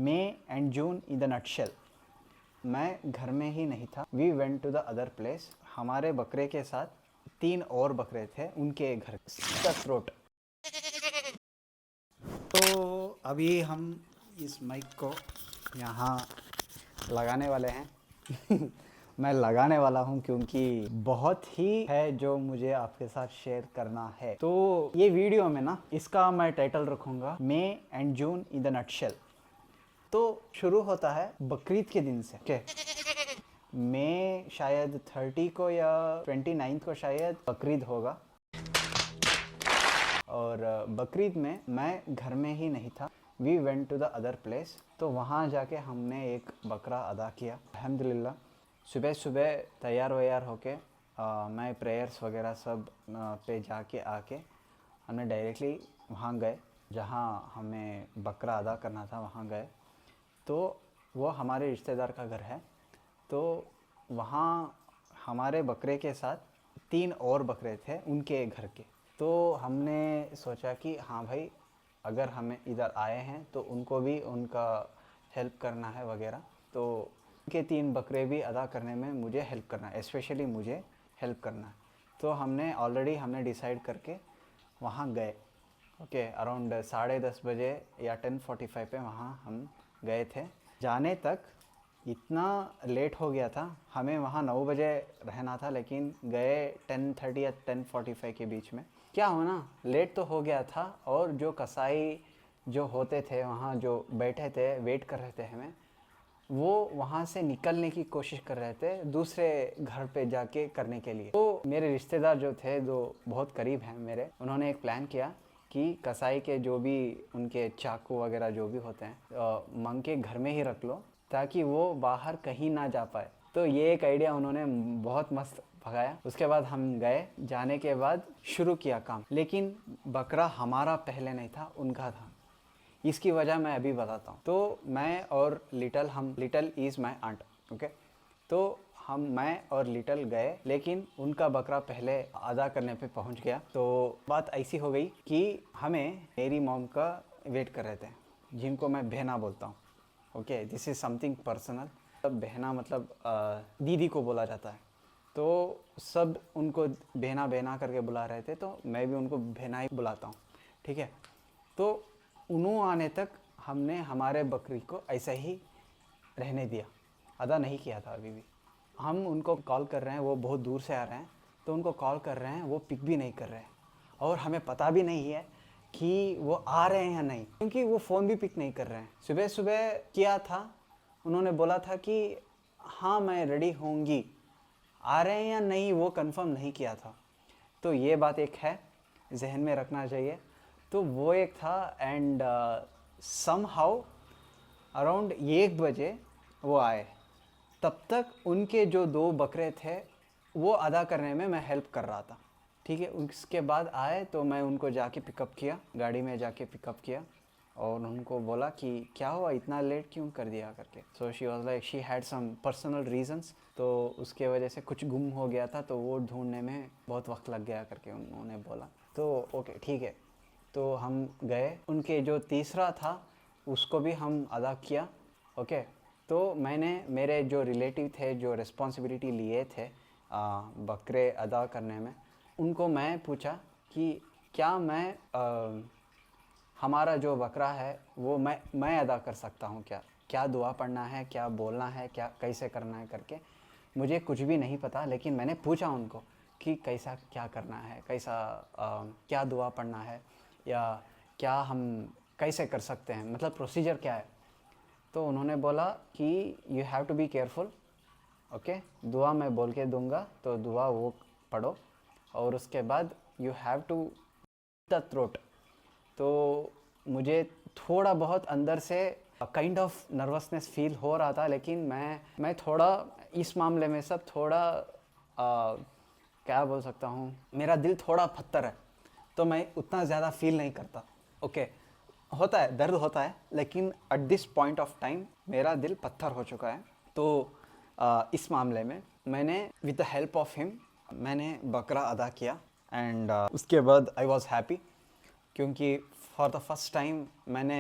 May and June in the nutshell. मैं घर में ही नहीं था। We went to the other place. हमारे बकरे के साथ 3 और बकरे थे उनके घर। थ्रोट। तो अभी हम इस माइक को यहाँ लगाने वाले हैं। मैं लगाने वाला हूँ क्योंकि बहुत ही है जो मुझे आपके साथ शेयर करना है। तो ये वीडियो में ना इसका मैं टाइटल रखूँगा May and June in the nutshell. तो शुरू होता है बकरीद के दिन से। ओके, मैं शायद 30 को या 29 को शायद बकरीद होगा। और बकरीद में मैं घर में ही नहीं था। We went to the other place. तो वहाँ जाके हमने एक बकरा अदा किया अल्हम्दुलिल्लाह। सुबह सुबह तैयार वैयार होके मैं प्रेयर्स वगैरह सब पे जाके आके हमने डायरेक्टली वहाँ गए जहाँ हमें बकरा अदा करना था। वहाँ गए तो वो हमारे रिश्तेदार का घर है। तो वहाँ हमारे बकरे के साथ 3 और बकरे थे उनके घर के। तो हमने सोचा कि हाँ भाई, अगर हमें इधर आए हैं तो उनको भी उनका हेल्प करना है वगैरह। तो उनके 3 बकरे भी अदा करने में मुझे हेल्प करना है, स्पेशली मुझे हेल्प करना है। तो हमने डिसाइड करके वहाँ गए। ओके, अराउंड 10:30 बजे या 10:45 पे वहाँ हम गए थे। जाने तक इतना लेट हो गया था। हमें वहाँ 9 बजे रहना था लेकिन गए 10:30 या 10:45 के बीच में। क्या हो ना, लेट तो हो गया था और जो कसाई जो होते थे वहाँ जो बैठे थे वेट कर रहे थे हमें, वो वहाँ से निकलने की कोशिश कर रहे थे दूसरे घर पे जाके करने के लिए। तो मेरे रिश्तेदार जो थे, जो बहुत करीब हैं मेरे, उन्होंने एक प्लान किया कि कसाई के जो भी उनके चाकू वगैरह जो भी होते हैं मंग के घर में ही रख लो ताकि वो बाहर कहीं ना जा पाए। तो ये एक आइडिया उन्होंने बहुत मस्त भगाया। उसके बाद हम गए। जाने के बाद शुरू किया काम, लेकिन बकरा हमारा पहले नहीं था, उनका था। इसकी वजह मैं अभी बताता हूँ। तो मैं और little is my aunt. Okay, तो मैं और लिटल गए लेकिन उनका बकरा पहले अदा करने पे पहुंच गया। तो बात ऐसी हो गई कि हमें मेरी मॉम का वेट कर रहे थे, जिनको मैं बहना बोलता हूँ। Okay, this is something personal. बहना मतलब दीदी को बोला जाता है। तो सब उनको बहना बहना करके बुला रहे थे, तो मैं भी उनको बहना ही बुलाता हूँ। ठीक है, तो उन्होंने आने तक हमने हमारे बकरी को ऐसा ही रहने दिया, अदा नहीं किया था अभी भी। हम उनको कॉल कर रहे हैं, वो बहुत दूर से आ रहे हैं, तो उनको कॉल कर रहे हैं, वो पिक भी नहीं कर रहे हैं और हमें पता भी नहीं है कि वो आ रहे हैं या नहीं, क्योंकि वो फ़ोन भी पिक नहीं कर रहे हैं। सुबह सुबह किया था, उन्होंने बोला था कि हाँ मैं रेडी होंगी, आ रहे हैं या नहीं वो कंफर्म नहीं किया था। तो ये बात एक है, जहन में रखना चाहिए। तो वो एक था। एंड समहाउ अराउंड 1 बजे वो आए। तब तक उनके जो 2 बकरे थे वो अदा करने में मैं हेल्प कर रहा था। ठीक है, उसके बाद आए तो मैं उनको जाके पिकअप किया, गाड़ी में जाके पिकअप किया और उनको बोला कि क्या हुआ, इतना लेट क्यों कर दिया करके। So she was like she had some personal reasons, तो उसके वजह से कुछ गुम हो गया था तो वो ढूंढने में बहुत वक्त लग गया करके उन्होंने बोला। तो ओके ठीक है, तो हम गए। उनके जो तीसरा था उसको भी हम अदा किया। ओके, तो मैंने मेरे जो रिलेटिव थे जो रिस्पॉन्सिबिलिटी लिए थे बकरे अदा करने में, उनको मैं पूछा कि क्या मैं हमारा जो बकरा है वो मैं अदा कर सकता हूँ क्या, क्या दुआ पढ़ना है, क्या बोलना है, क्या कैसे करना है करके। मुझे कुछ भी नहीं पता, लेकिन मैंने पूछा उनको कि कैसा क्या करना है, कैसा क्या दुआ पढ़ना है या क्या हम कैसे कर सकते हैं, मतलब प्रोसीजर क्या है। तो उन्होंने बोला कि you have to be careful. Okay, Dua मैं बोल के दूंगा तो दुआ वो पढ़ो और उसके बाद you have to the throat. तो मुझे थोड़ा बहुत अंदर से काइंड ऑफ नर्वसनेस फील हो रहा था, लेकिन मैं थोड़ा इस मामले में सब थोड़ा क्या बोल सकता हूँ, मेरा दिल थोड़ा पत्थर है, तो मैं उतना ज़्यादा फील नहीं करता। ओके, होता है, दर्द होता है, लेकिन at this point of time मेरा दिल पत्थर हो चुका है। तो इस मामले में मैंने with the help of him मैंने बकरा अदा किया। एंड उसके बाद आई वॉज हैप्पी, क्योंकि फॉर द फर्स्ट टाइम मैंने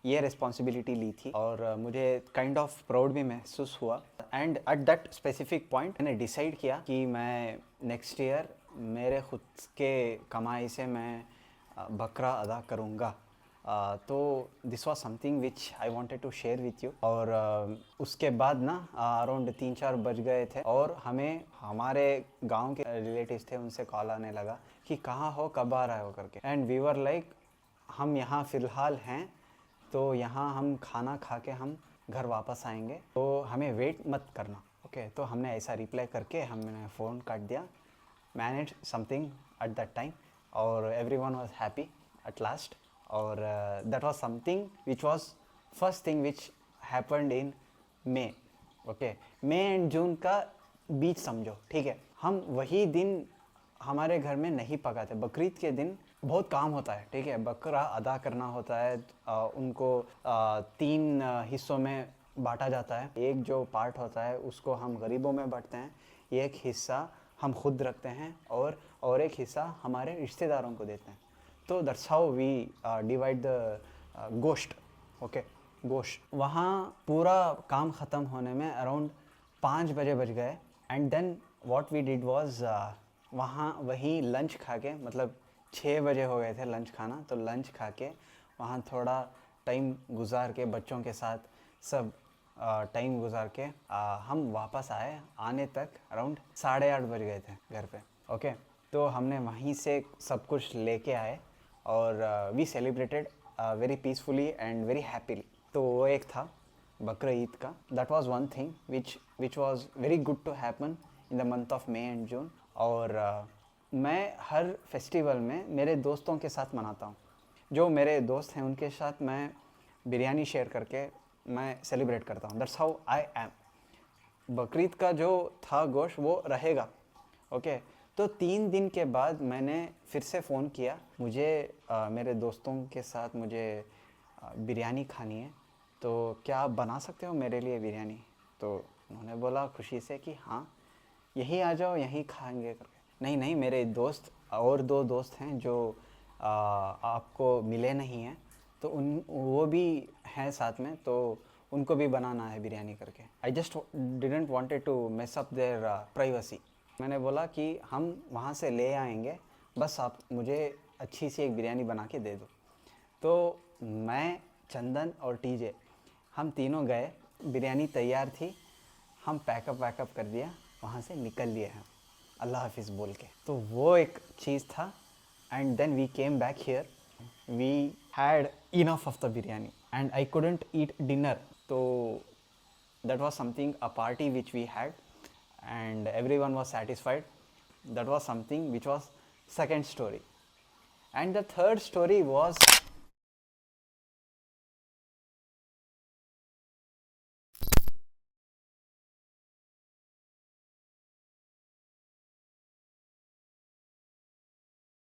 ये रिस्पॉन्सिबिलिटी ली थी और मुझे काइंड ऑफ प्राउड भी महसूस हुआ। And at that specific point मैंने डिसाइड किया कि मैं नेक्स्ट ईयर मेरे खुद के कमाई से मैं बकरा अदा करूँगा। तो this was something which I wanted to share with you. और उसके बाद ना अराउंड 3-4 बज गए थे और हमें हमारे गांव के रिलेटिव्स थे, उनसे कॉल आने लगा कि कहाँ हो, कब आ रहे हो करके। एंड वी वर लाइक हम यहाँ फ़िलहाल हैं, तो यहाँ हम खाना खा के हम घर वापस आएंगे, तो हमें वेट मत करना। ओके तो हमने ऐसा रिप्लाई करके हमने फ़ोन काट दिया, manage something at that time, और everyone was happy at last. और that was something which was first thing which happened in May. Okay May and June का बीच समझो, ठीक है। हम वही दिन हमारे घर में नहीं पकाते। बकरीद के दिन बहुत काम होता है, ठीक है। बकरा अदा करना होता है, उनको 3 हिस्सों में बांटा जाता है। एक जो पार्ट होता है उसको हम गरीबों में बांटते हैं, एक हिस्सा हम खुद रखते हैं और एक हिस्सा हमारे रिश्तेदारों को देते हैं। तो that's how we divide the गोश्त। ओके गोश्त। वहाँ पूरा काम ख़त्म होने में अराउंड 5 बजे बज गए। And then what we did was वहाँ वही लंच खा के, मतलब 6 बजे हो गए थे लंच खाना, तो लंच खा के वहाँ थोड़ा टाइम गुजार के बच्चों के साथ सब टाइम गुजार के हम वापस आए। आने तक अराउंड 8:30 बज गए थे घर पे। ओके तो हमने वहीं से सब कुछ लेके आए और we celebrated very peacefully and very happily. तो वो एक था बकरा ईद का। That was one thing which was very good to happen in the month of May and June. और मैं हर फेस्टिवल में मेरे दोस्तों के साथ मनाता हूँ। जो मेरे दोस्त हैं उनके साथ मैं बिरयानी शेयर करके मैं सेलिब्रेट करता हूँ। That's how I am. Bakrid का जो था गोश्त वो रहेगा। ओके तो 3 दिन के बाद मैंने फिर से फ़ोन किया, मुझे मेरे दोस्तों के साथ मुझे बिरयानी खानी है, तो क्या आप बना सकते हो मेरे लिए बिरयानी? तो उन्होंने बोला खुशी से कि हाँ यहीं आ जाओ, यहीं खाएंगे करके। नहीं मेरे दोस्त और 2 दोस्त हैं जो आपको मिले नहीं हैं, तो वो भी हैं साथ में, तो उनको भी बनाना है बिरयानी करके। I just didn't wanted to mess up their privacy. मैंने बोला कि हम वहाँ से ले आएंगे, बस आप मुझे अच्छी सी एक बिरयानी बना के दे दो। तो मैं, चंदन और टीजे हम तीनों गए, बिरयानी तैयार थी, हम पैकअप वैकअप कर दिया, वहाँ से निकल लिए हम अल्लाह हाफिज़ बोल के। तो वो एक चीज़ था। And then we came back here, we had enough of the biryani and I couldn't eat dinner. तो that was something, a party which we had and everyone was satisfied. That was something which was second story. And the third story was